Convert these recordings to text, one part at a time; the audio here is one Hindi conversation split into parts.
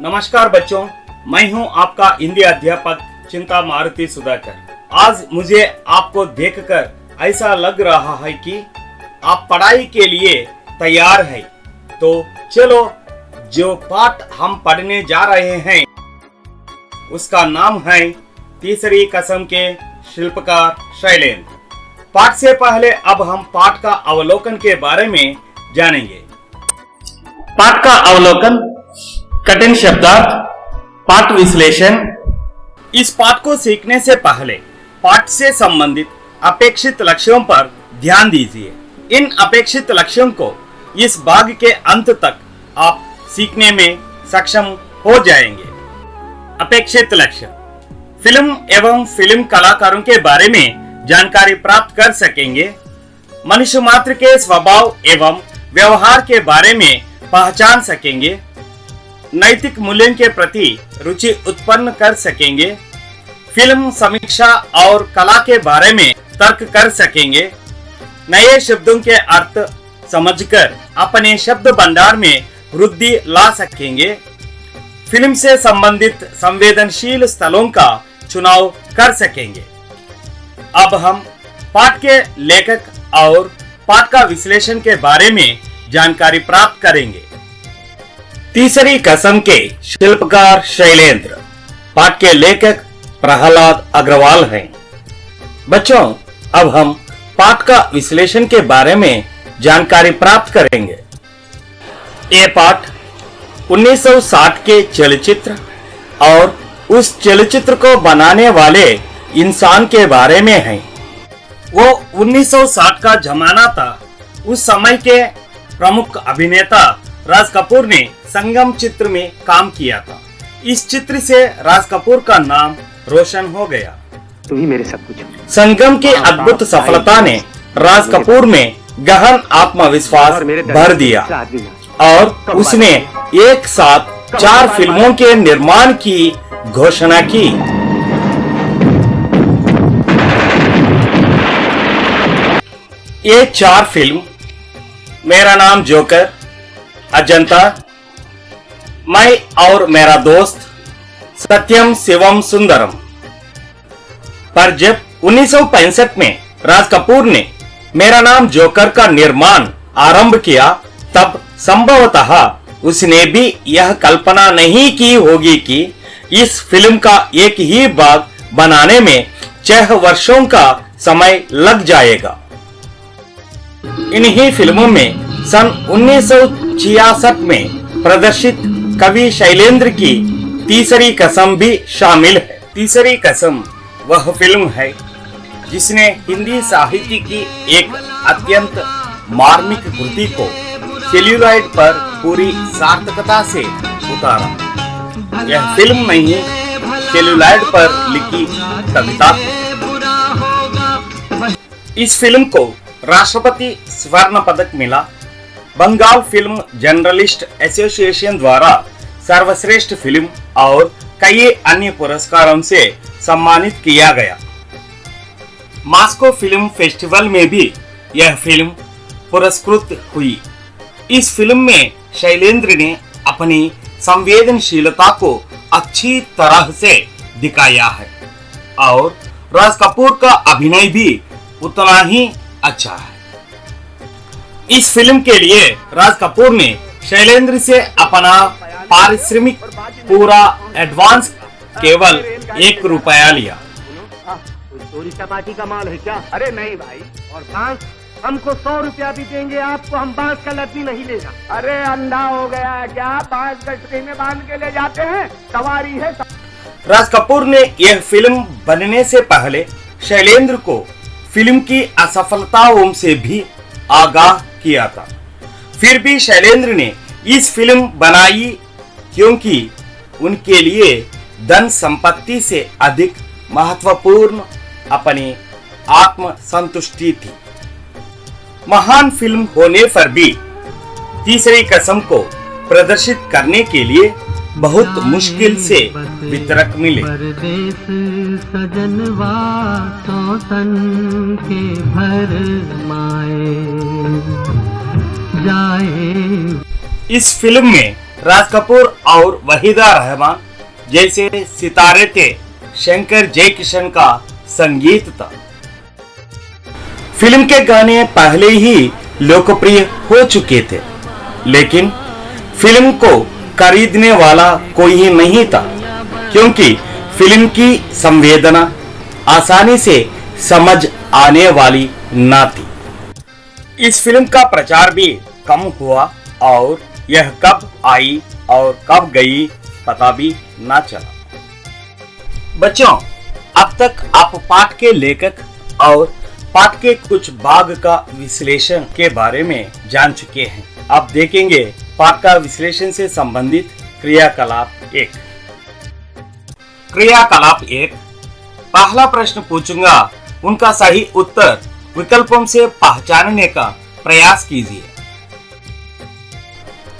नमस्कार बच्चों, मैं हूं आपका हिंदी अध्यापक चिंता मारुति सुधाकर। आज मुझे आपको देखकर ऐसा लग रहा है कि आप पढ़ाई के लिए तैयार हैं। तो चलो, जो पाठ हम पढ़ने जा रहे हैं उसका नाम है तीसरी कसम के शिल्पकार शैलेंद्र। पाठ से पहले अब हम पाठ का अवलोकन के बारे में जानेंगे। पाठ का अवलोकन, कठिन शब्दार्थ, पाठ विश्लेषण। इस पाठ को सीखने से पहले पाठ से संबंधित अपेक्षित लक्ष्यों पर ध्यान दीजिए। इन अपेक्षित लक्ष्यों को इस भाग के अंत तक आप सीखने में सक्षम हो जाएंगे। अपेक्षित लक्ष्य, फिल्म एवं फिल्म कलाकारों के बारे में जानकारी प्राप्त कर सकेंगे। मनुष्य मात्र के स्वभाव एवं व्यवहार के बारे में पहचान सकेंगे। नैतिक मूल्यों के प्रति रुचि उत्पन्न कर सकेंगे। फिल्म समीक्षा और कला के बारे में तर्क कर सकेंगे। नए शब्दों के अर्थ समझकर अपने शब्द भंडार में वृद्धि ला सकेंगे। फिल्म से संबंधित संवेदनशील स्थलों का चुनाव कर सकेंगे। अब हम पाठ के लेखक और पाठ का विश्लेषण के बारे में जानकारी प्राप्त करेंगे। तीसरी कसम के शिल्पकार शैलेंद्र। पाठ के लेखक प्रहलाद अग्रवाल हैं। बच्चों, अब हम पाठ का विश्लेषण के बारे में जानकारी प्राप्त करेंगे। ये पाठ 1960 के चलचित्र और उस चलचित्र को बनाने वाले इंसान के बारे में है। वो 1960 का जमाना था। उस समय के प्रमुख अभिनेता राज कपूर ने संगम चित्र में काम किया था। इस चित्र से राज कपूर का नाम रोशन हो गया। तुम ही मेरे सब कुछ। संगम की अद्भुत सफलता ने राज कपूर में गहन आत्मविश्वास भर दिया और उसने एक साथ 4 फिल्मों के निर्माण की घोषणा की। ये 4 फिल्म मेरा नाम जोकर, अजंता, मैं और मेरा दोस्त, सत्यम शिवम सुंदरम। पर जब 1965 में राज कपूर ने मेरा नाम जोकर का निर्माण आरंभ किया, तब संभवतः उसने भी यह कल्पना नहीं की होगी कि इस फिल्म का एक ही भाग बनाने में 6 वर्षों का समय लग जाएगा। इन्हीं फिल्मों में सन 1966 में प्रदर्शित कवि शैलेंद्र की तीसरी कसम भी शामिल है। तीसरी कसम वह फिल्म है जिसने हिंदी साहित्य की एक अत्यंत मार्मिक कृति को सेल्यूलॉइड पर पूरी सार्थकता से उतारा। यह फिल्म नहीं, सेल्यूलॉइड पर लिखी कविता थी। इस फिल्म को राष्ट्रपति स्वर्ण पदक मिला। बंगाल फिल्म जर्नलिस्ट एसोसिएशन द्वारा सर्वश्रेष्ठ फिल्म और कई अन्य पुरस्कारों से सम्मानित किया गया। मॉस्को फिल्म फेस्टिवल में भी यह फिल्म पुरस्कृत हुई। इस फिल्म में शैलेंद्र ने अपनी संवेदनशीलता को अच्छी तरह से दिखाया है और राज कपूर का अभिनय भी उतना ही अच्छा है। इस फिल्म के लिए राज कपूर ने शैलेंद्र से अपना पारिश्रमिक पूरा एडवांस केवल ₹1 लिया। चोरी चपाटी का माल है क्या? अरे नहीं भाई। और बांस? हमको ₹100 भी देंगे आपको, हम बांस का लद्दी नहीं लेगा। अरे अंधा हो गया है क्या? बांस गठरी में बांध के ले जाते हैं, सवारी है। राज कपूर ने यह फिल्म बनने से पहले शैलेंद्र को फिल्म की असफलताओं से भी आगाह किया था। फिर भी शैलेंद्र ने इस फिल्म बनाई क्योंकि उनके लिए धन संपत्ति से अधिक महत्वपूर्ण अपनी आत्म संतुष्टि थी। महान फिल्म होने पर भी तीसरी कसम को प्रदर्शित करने के लिए बहुत मुश्किल से वितरक मिले। सजनवा सौतन के भर माए जाए। इस फिल्म में राज कपूर और वहीदा रहमान जैसे सितारे थे, शंकर जयकिशन का संगीत था। फिल्म के गाने पहले ही लोकप्रिय हो चुके थे, लेकिन फिल्म को खरीदने वाला कोई ही नहीं था, क्योंकि फिल्म की संवेदना आसानी से समझ आने वाली न थी। इस फिल्म का प्रचार भी कम हुआ और यह कब आई और कब गई पता भी ना चला। बच्चों, अब तक आप पाठ के लेखक और पाठ के कुछ भाग का विश्लेषण के बारे में जान चुके हैं। अब देखेंगे पाठ का विश्लेषण से संबंधित क्रियाकलाप 1। क्रियाकलाप 1, पहला प्रश्न पूछूंगा, उनका सही उत्तर विकल्पों से पहचानने का प्रयास कीजिए।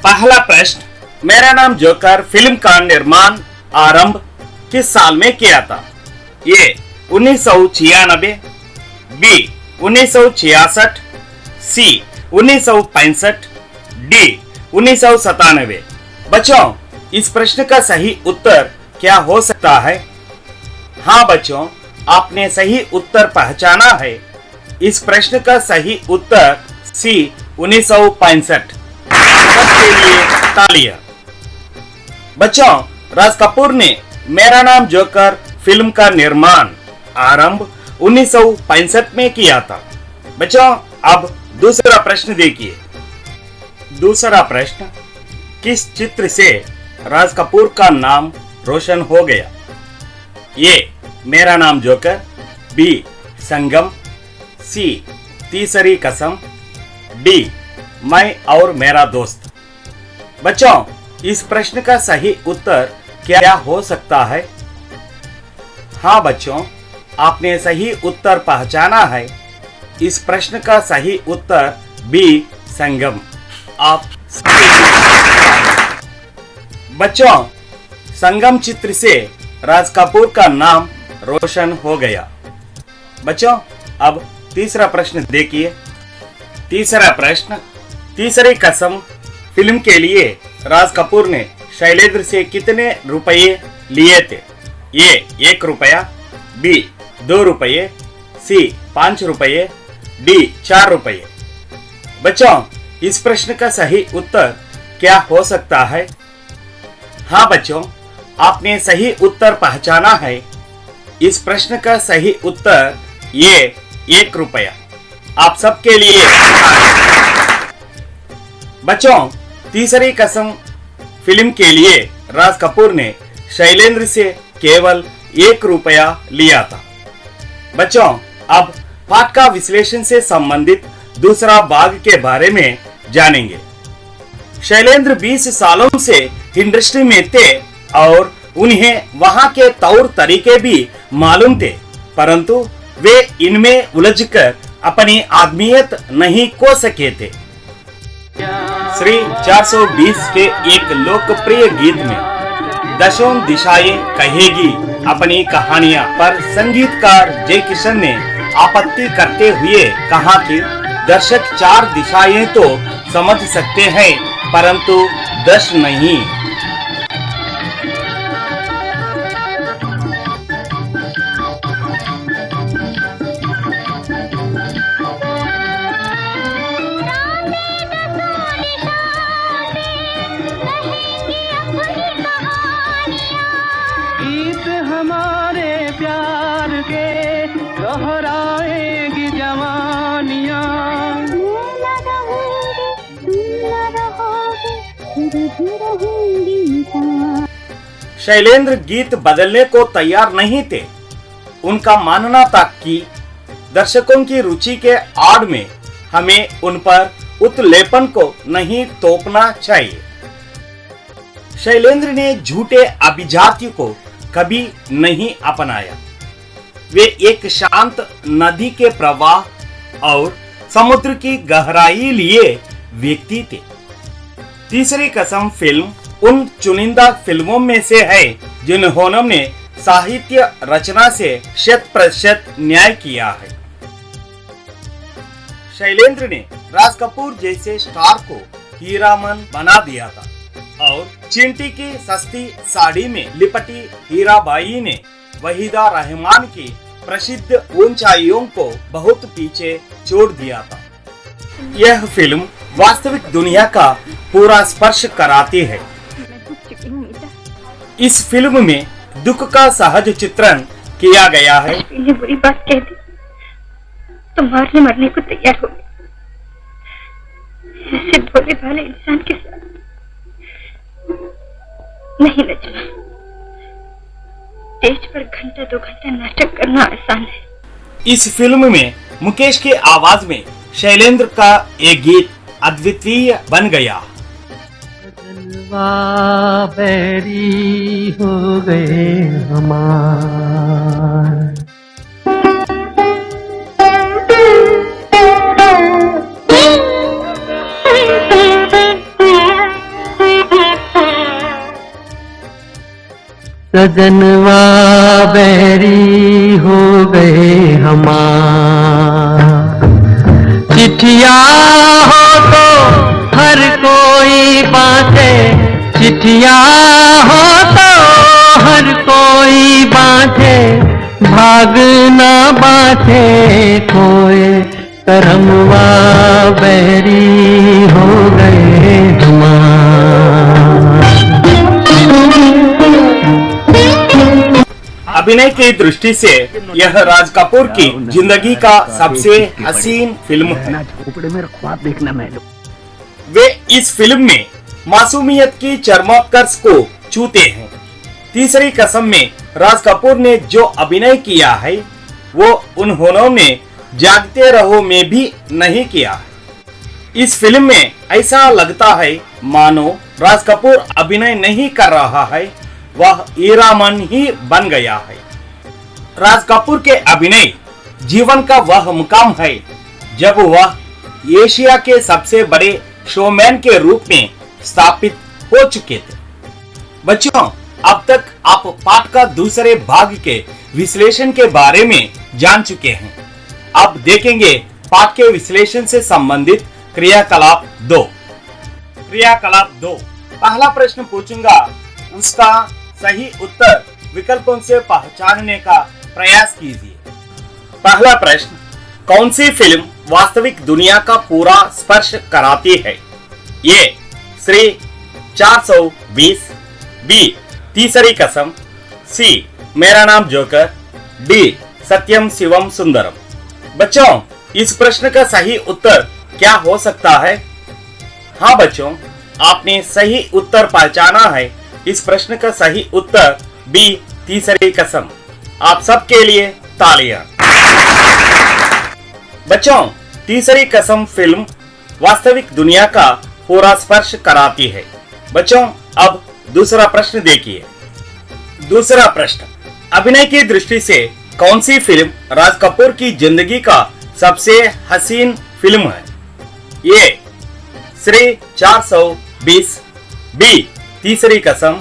पहला प्रश्न, मेरा नाम जोकर फिल्म का निर्माण आरंभ किस साल में किया था? ए 1996, बी 1966, सी 1965, डी 1997। बच्चों, इस प्रश्न का सही उत्तर क्या हो सकता है? हाँ बच्चों, आपने सही उत्तर पहचाना है। इस प्रश्न का सही उत्तर सी 1965। सबके लिए तालियां। बच्चों, राज कपूर ने मेरा नाम जोकर फिल्म का निर्माण आरंभ 1965 में किया था। बच्चों, अब दूसरा प्रश्न देखिए। दूसरा प्रश्न, किस चित्र से राज कपूर का नाम रोशन हो गया? ए मेरा नाम जोकर, बी संगम, सी तीसरी कसम, डी मैं और मेरा दोस्त। बच्चों, इस प्रश्न का सही उत्तर क्या हो सकता है? हाँ बच्चों, आपने सही उत्तर पहचाना है। इस प्रश्न का सही उत्तर बी संगम। आप बच्चों, संगम चित्र से राज कपूर का नाम रोशन हो गया। बच्चों, अब तीसरा प्रश्न देखिए। तीसरा प्रश्न, तीसरी कसम फिल्म के लिए राज कपूर ने शैलेंद्र से कितने रुपये लिए थे? ए 1 रुपया, बी 2 रुपये, सी 5 रुपये, डी 4 रुपये। बच्चों, इस प्रश्न का सही उत्तर क्या हो सकता है? हाँ बच्चों, आपने सही उत्तर पहचाना है। इस प्रश्न का सही उत्तर ये 1 रुपया। आप सबके लिए बच्चों, तीसरी कसम फिल्म के लिए राज कपूर ने शैलेंद्र से केवल 1 रुपया लिया था। बच्चों, अब पाठ का विश्लेषण से संबंधित दूसरा भाग के बारे में जानेंगे। शैलेंद्र 20 सालों से इंडस्ट्री में थे और उन्हें वहां के तौर तरीके भी मालूम थे, परंतु वे इनमें उलझकर अपनी आदमियत नहीं खो सके थे। श्री 420 के एक लोकप्रिय गीत में दशों दिशाएं कहेगी अपनी कहानियां पर संगीतकार जयकिशन ने आपत्ति करते हुए कहा कि दर्शक 4 दिशाएं तो समझ सकते हैं, परंतु 10 नहीं। गीत हमारे प्यार के दोहराएगी जवानियाँ। शैलेंद्र गीत बदलने को तैयार नहीं थे। उनका मानना था कि दर्शकों की रुचि के आड़ में हमें उन पर उत्लेपन को नहीं तोपना चाहिए। शैलेंद्र ने झूठे अभिजात्य को कभी नहीं अपनाया। वे एक शांत नदी के प्रवाह और समुद्र की गहराई लिए व्यक्ति थे। तीसरी कसम फिल्म उन चुनिंदा फिल्मों में से है जिन्होंने साहित्य रचना से 100% न्याय किया है। शैलेंद्र ने राज कपूर जैसे स्टार को हीरामन बना दिया था। और चिंटी की सस्ती साड़ी में लिपटी हीराबाई ने वहीदा रहमान की प्रसिद्ध ऊंचाइयों को बहुत पीछे छोड़ दिया था। यह फिल्म वास्तविक दुनिया का पूरा स्पर्श कराती है। इस फिल्म में दुख का सहज चित्रण किया गया है। ने बुरी बात कह दी तो मारने मरने को तैयार हो गई। ऐसे भोले भाले इंसान के साथ नहीं नचना। स्टेज पर घंटा 2 घंटा नाटक करना आसान है। इस फिल्म में मुकेश की आवाज में शैलेंद्र का एक गीत अद्वितीय बन गया। बैरी हो गए हमार। सजनवा बैरी हो गए हमार। चिट्ठिया हो तो हर कोई बाटे, चिट्ठिया हो तो हर कोई बाटे, भागना बाटे कोई करमवा बैरी हो गए हमार। अभिनय की दृष्टि से यह राज कपूर की जिंदगी का सबसे हसीन फिल्म है। ख्वाब देखना मैं वे इस फिल्म में मासूमियत की चरमोत्कर्ष को छूते हैं। तीसरी कसम में राज कपूर ने जो अभिनय किया है वो उन्होंने जागते रहो में भी नहीं किया। इस फिल्म में ऐसा लगता है मानो राज कपूर अभिनय नहीं कर रहा है, वह हीरामन ही बन गया है। राज कपूर के अभिनय जीवन का वह मुकाम है जब वह एशिया के सबसे बड़े शोमैन के रूप में स्थापित हो चुके थे। बच्चों, अब तक आप पाठ का दूसरे भाग के विश्लेषण के बारे में जान चुके हैं। अब देखेंगे पाठ के विश्लेषण से संबंधित क्रियाकलाप 2। क्रियाकलाप 2, पहला प्रश्न पूछूंगा, उसका सही उत्तर विकल्पों से पहचानने का प्रयास कीजिए। पहला प्रश्न, कौन सी फिल्म वास्तविक दुनिया का पूरा स्पर्श कराती है? ए श्री 420, बी तीसरी कसम, सी मेरा नाम जोकर, डी सत्यम शिवम सुंदरम। बच्चों, इस प्रश्न का सही उत्तर क्या हो सकता है? हाँ बच्चों, आपने सही उत्तर पहचाना है। इस प्रश्न का सही उत्तर बी तीसरी कसम। आप सबके लिए तालियां। बच्चों, तीसरी कसम फिल्म वास्तविक दुनिया का पूरा स्पर्श कराती है। बच्चों, अब दूसरा प्रश्न देखिए। दूसरा प्रश्न, अभिनय की दृष्टि से कौन सी फिल्म राज कपूर की जिंदगी का सबसे हसीन फिल्म है? ए श्री 420, बी तीसरी कसम,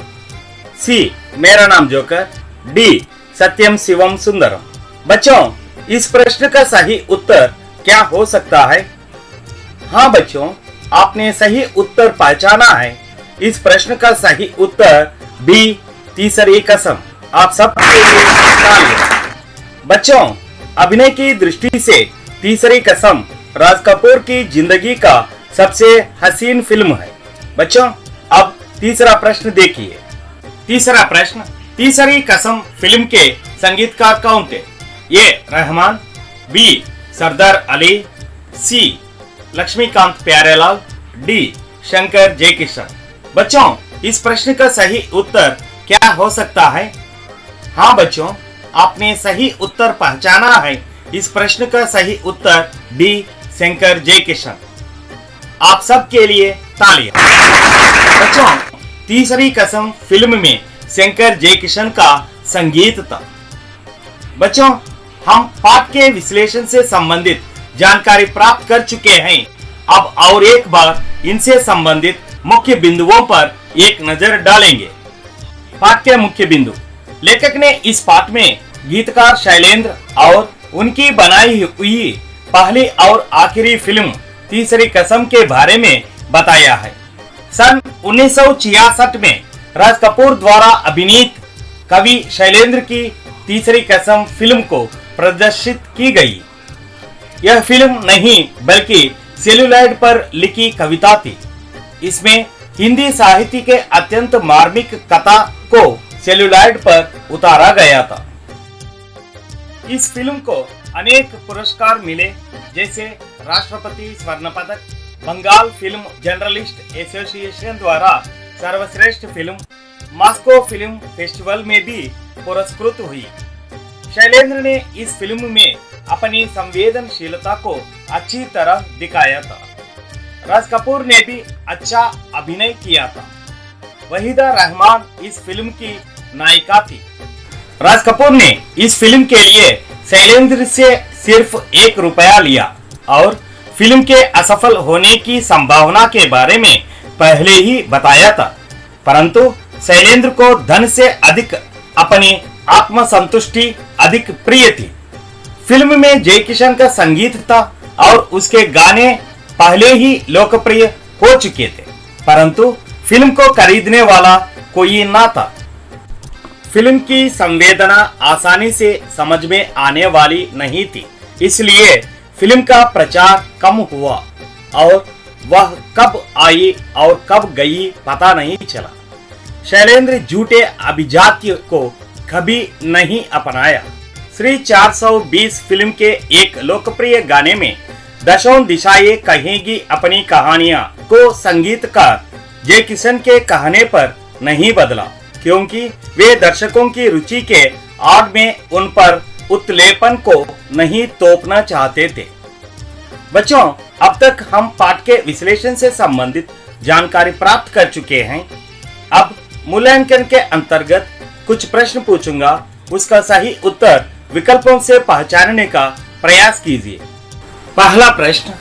सी मेरा नाम जोकर, डी सत्यम शिवम सुंदरम। बच्चों, इस प्रश्न का सही उत्तर क्या हो सकता है? हाँ बच्चों, आपने सही उत्तर पहचाना है। इस प्रश्न का सही उत्तर बी तीसरी कसम। आप सबके लिए तालियां। बच्चों, अभिनय की दृष्टि से तीसरी कसम राज कपूर की जिंदगी का सबसे हसीन फिल्म है। बच्चों, अब तीसरा प्रश्न देखिए। तीसरा प्रश्न, तीसरी कसम फिल्म के संगीतकार कौन थे? ए रहमान, बी सरदार अली, सी लक्ष्मीकांत प्यारेलाल, डी शंकर जयकिशन। बच्चों, इस प्रश्न का सही उत्तर क्या हो सकता है? हाँ बच्चों, आपने सही उत्तर पहचाना है। इस प्रश्न का सही उत्तर डी शंकर जयकिशन। आप सबके लिए तालियां। बच्चों, तीसरी कसम फिल्म में शंकर जयकिशन का संगीत था। बच्चों, हम पाठ के विश्लेषण से संबंधित जानकारी प्राप्त कर चुके हैं। अब और एक बार इनसे संबंधित मुख्य बिंदुओं पर एक नजर डालेंगे। पाठ के मुख्य बिंदु, लेखक ने इस पाठ में गीतकार शैलेंद्र और उनकी बनाई हुई पहली और आखिरी फिल्म तीसरी कसम के बारे में बताया है। सन 1966 में राज कपूर द्वारा अभिनीत कवि शैलेंद्र की तीसरी कसम फिल्म को प्रदर्शित की गई। यह फिल्म नहीं बल्कि सेल्यूलाइड पर लिखी कविता थी। इसमें हिंदी साहित्य के अत्यंत मार्मिक कथा को सेल्यूलाइड पर उतारा गया था। इस फिल्म को अनेक पुरस्कार मिले, जैसे राष्ट्रपति स्वर्ण पदक, बंगाल फिल्म जर्नलिस्ट एसोसिएशन द्वारा सर्वश्रेष्ठ फिल्म, मॉस्को फिल्म फेस्टिवल में भी पुरस्कृत हुई। शैलेंद्र ने इस फिल्म में अपनी संवेदनशीलता को अच्छी तरह दिखाया था। राज कपूर ने भी अच्छा अभिनय किया था। वहीदा रहमान इस फिल्म की नायिका थी। राज कपूर ने इस फिल्म के लिए शैलेंद्र से सिर्फ 1 रुपया लिया और फिल्म के असफल होने की संभावना के बारे में पहले ही बताया था, परंतु शैलेंद्र को धन से अधिक अपनी आत्मसंतुष्टि अधिक प्रिय थी। फिल्म में जय किशन का संगीत था और उसके गाने पहले ही लोकप्रिय हो चुके थे, परंतु फिल्म को खरीदने वाला कोई ना था। फिल्म की संवेदना आसानी से समझ में आने वाली नहीं थी, इसलिए फिल्म का प्रचार कम हुआ और वह कब आई और कब गई पता नहीं चला। शैलेंद्र झूठे अभिजात्य को कभी नहीं अपनाया। श्री 420 फिल्म के एक लोकप्रिय गाने में दशों दिशाएं कहेंगी अपनी कहानियां को संगीतकार जय किशन के कहने पर नहीं बदला, क्योंकि वे दर्शकों की रुचि के आड़ में उन पर उत्लेपन को नहीं तोपना चाहते थे। बच्चों, अब तक हम पाठ के विश्लेषण से संबंधित जानकारी प्राप्त कर चुके हैं। अब मूल्यांकन के अंतर्गत कुछ प्रश्न पूछूंगा, उसका सही उत्तर विकल्पों से पहचानने का प्रयास कीजिए। पहला प्रश्न,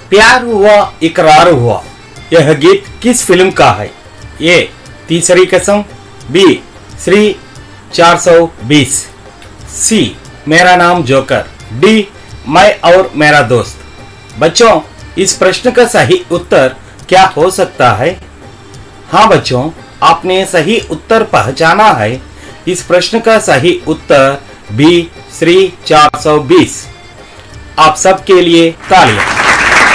प्यार हुआ इकरार हुआ, यह गीत किस फिल्म का है? ए तीसरी कसम, बी श्री 420, सी मेरा नाम जोकर, डी मैं और मेरा दोस्त। बच्चों, इस प्रश्न का सही उत्तर क्या हो सकता है? हाँ बच्चों, आपने सही उत्तर पहचाना है। इस प्रश्न का सही उत्तर बी श्री 420। आप सबके लिए तालियां।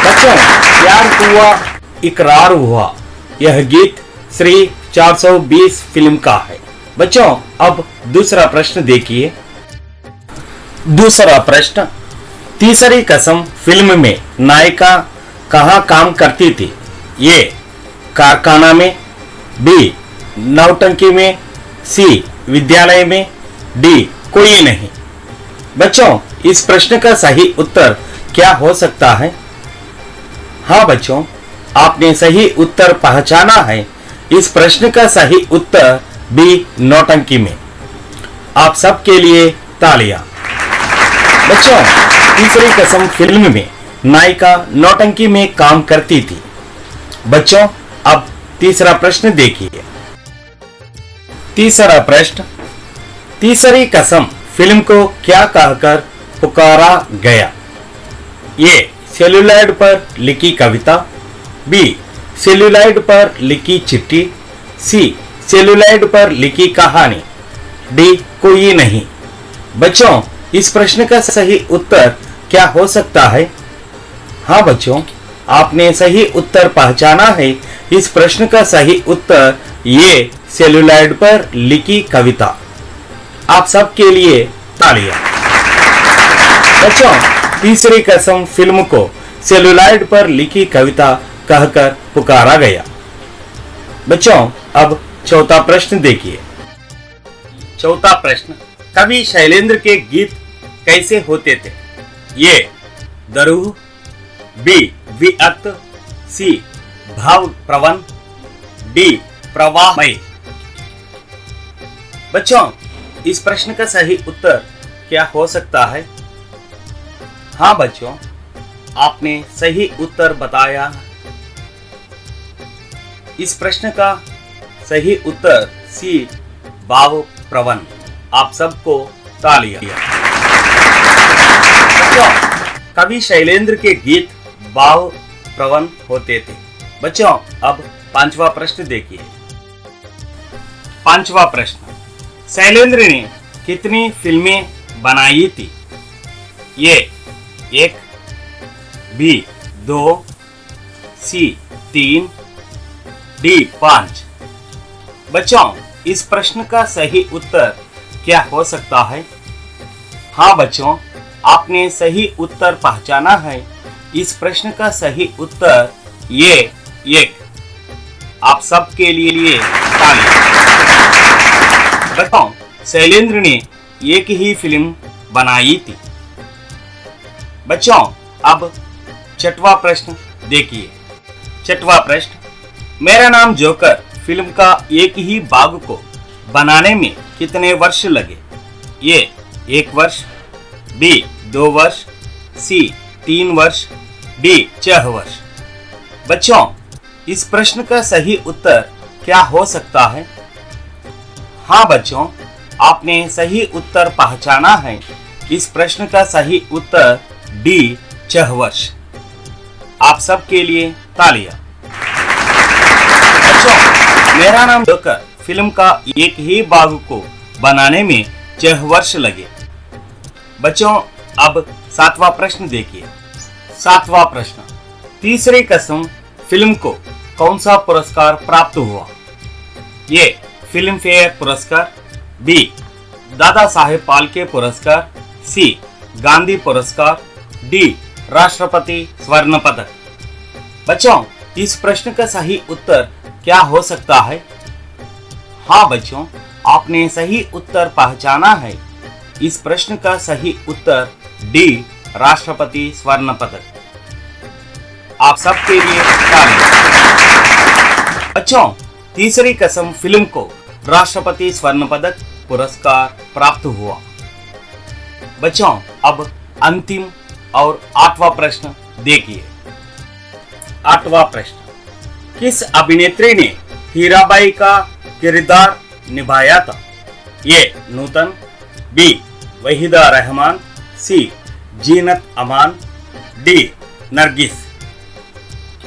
बच्चों, प्यार हुआ इकरार हुआ, यह गीत श्री 420 फिल्म का है। बच्चों, अब दूसरा प्रश्न देखिए। दूसरा प्रश्न, तीसरी कसम फिल्म में नायिका कहाँ काम करती थी? ए कारखाना में, बी नौटंकी में, सी विद्यालय में, डी कोई नहीं। बच्चों, इस प्रश्न का सही उत्तर क्या हो सकता है? हाँ बच्चों, आपने सही उत्तर पहचाना है। इस प्रश्न का सही उत्तर बी नौटंकी में। आप सबके लिए तालियां। बच्चों, तीसरी कसम फिल्म में नायिका नौटंकी में काम करती थी। बच्चों, अब तीसरा प्रश्न देखिए। तीसरा प्रश्न, तीसरी कसम फिल्म को क्या कहकर पुकारा गया? ए सेल्यूलाइड पर लिखी कविता, बी सेल्यूलाइड पर लिखी चिट्ठी, सी सेल्यूलाइड पर लिखी कहानी, डी कोई नहीं। बच्चों, इस प्रश्न का सही उत्तर क्या हो सकता है? हाँ बच्चों, आपने सही उत्तर पहचाना है। इस प्रश्न का सही उत्तर ये सेल्यूलाइड पर लिखी कविता। आप सबके लिए तालियां। बच्चों, तीसरी कसम फिल्म को सेल्यूलाइड पर लिखी कविता कहकर पुकारा गया। बच्चों, अब चौथा प्रश्न देखिए। चौथा प्रश्न, कवि शैलेंद्र के गीत कैसे होते थे? ये दरूह, बी विअक्त, सी भाव प्रवण, डी प्रवाहमय। बच्चों, इस प्रश्न का सही उत्तर क्या हो सकता है? हाँ बच्चों, आपने सही उत्तर बताया। इस प्रश्न का सही उत्तर सी भाव प्रवण। आप सबको तालियां। बच्चों, कवि शैलेंद्र के गीत भाव प्रवण होते थे। बच्चों, अब पांचवा प्रश्न देखिए। पांचवा प्रश्न, शैलेंद्र ने कितनी फिल्में बनाई थी? ए 1, बी 2, सी 3, डी 5। बच्चों, इस प्रश्न का सही उत्तर क्या हो सकता है? हाँ बच्चों, आपने सही उत्तर पहचाना है। इस प्रश्न का सही उत्तर ये 1। आप सबके लिए ताली। बच्चों, शैलेंद्र ने एक ही फिल्म बनाई थी। बच्चों, अब छठवां प्रश्न देखिए। छठवां प्रश्न, मेरा नाम जोकर फिल्म का एक ही भाग को बनाने में कितने वर्ष लगे? ए 1 वर्ष, बी 2 वर्ष, सी 3 वर्ष, डी 6 वर्ष। बच्चों, इस प्रश्न का सही उत्तर क्या हो सकता है? हाँ बच्चों, आपने सही उत्तर पहचाना है। इस प्रश्न का सही उत्तर डी 6 वर्ष। आप सबके लिए तालियां। बच्चों, मेरा नाम जोकर फिल्म का एक ही भाग को बनाने में 6 वर्ष लगे। बच्चों, अब 7वां प्रश्न देखिए। 7वां प्रश्न, तीसरी कसम फिल्म को कौन सा पुरस्कार प्राप्त हुआ? ए फिल्म फेयर पुरस्कार, बी दादा साहेब फाल्के पुरस्कार, सी गांधी पुरस्कार, डी राष्ट्रपति स्वर्ण पदक। बच्चों, इस प्रश्न का सही उत्तर क्या हो सकता है? हाँ बच्चों, आपने सही उत्तर पहचाना है। इस प्रश्न का सही उत्तर डी राष्ट्रपति स्वर्ण पदक। आप सबके लिए तालियां। बच्चों, तीसरी कसम फिल्म को राष्ट्रपति स्वर्ण पदक पुरस्कार प्राप्त हुआ। बच्चों, अब अंतिम और 8वां प्रश्न देखिए। 8वां प्रश्न, किस अभिनेत्री ने हीराबाई का किरदार निभाया था? ए नूतन, बी वहीदा रहमान, सी जीनत अमान, डी नरगिस।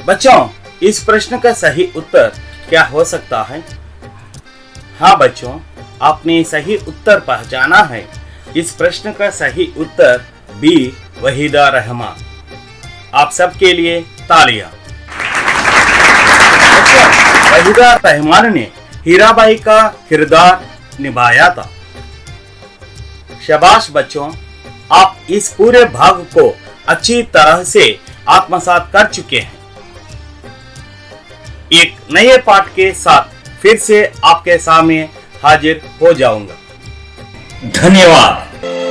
बच्चों, इस प्रश्न का सही उत्तर क्या हो सकता है? हाँ बच्चों, आपने सही उत्तर पहचाना है। इस प्रश्न का सही उत्तर बी वहीदा रहमान। आप सबके लिए तालियां। बच्चों, वहीदा रहमान ने हीराबाई का किरदार निभाया था। शाबाश बच्चों, आप इस पूरे भाग को अच्छी तरह से आत्मसात कर चुके हैं। एक नए पाठ के साथ फिर से आपके सामने हाजिर हो जाऊंगा। धन्यवाद।